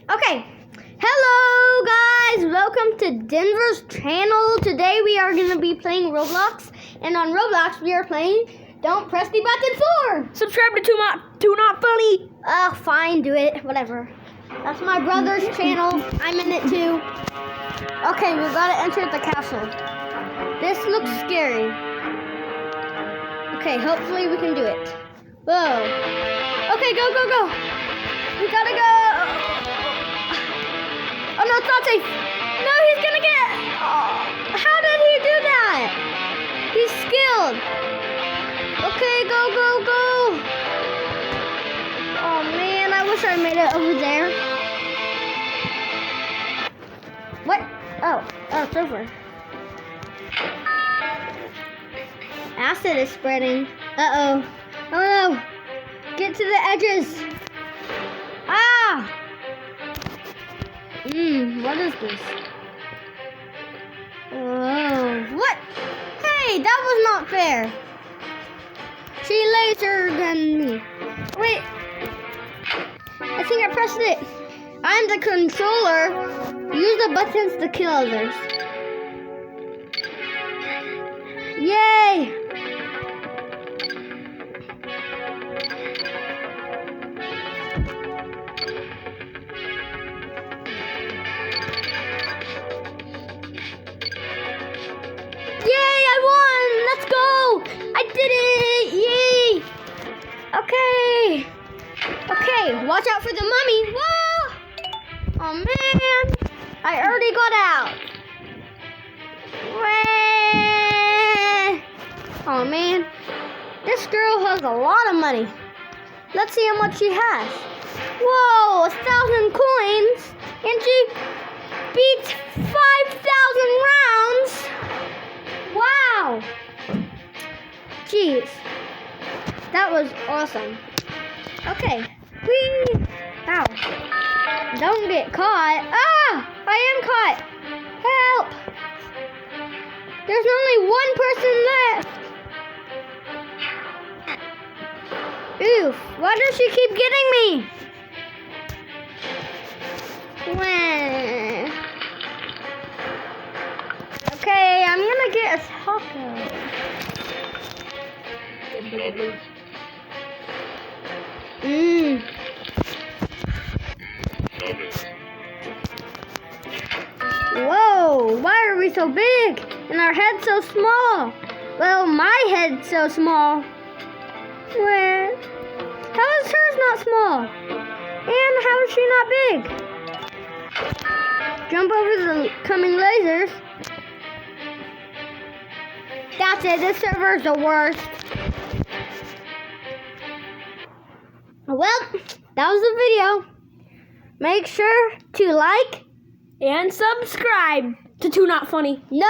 Okay. Hello, guys. Welcome to Denver's channel. Today we are going to be playing Roblox. And on Roblox, we are playing Don't Press the Button 4. Subscribe to Two Not Funny. Fine. Do it. Whatever. That's my brother's channel. I'm in it too. Okay, we've got to enter the castle. This looks scary. Okay, hopefully we can do it. Whoa. Okay, go, go, go. We gotta go. Oh, no, it's not safe. No, he's gonna get... Oh, how did he do that? He's skilled. Okay, go, go, go. Oh, man, I wish I made it over there. What? Oh, it's over. Acid is spreading. Uh-oh. Oh, no. Get to the edges. Ah! What is this? Oh, what? Hey, that was not fair. She laser gunned me. Wait. I think I pressed it. I'm the controller. Use the buttons to kill others. Yay! Okay, watch out for the mummy. Whoa! Oh man, I already got out. Wah! Oh man, this girl has a lot of money. Let's see how much she has. Whoa, 1,000 coins, and she beats 5,000 rounds. Wow. Jeez, that was awesome. Okay. Whee! Ow. Don't get caught. Ah! I am caught. Help! There's only one person left. Oof. Why does she keep getting me? Okay, I'm gonna get a taco. Whoa, why are we so big and our head's so small? Well, my head's so small. How is hers not small? And how is she not big? Jump over the coming lasers. That's it, this server's the worst. Well, that was the video. Make sure to like and subscribe to Two Not Funny. No!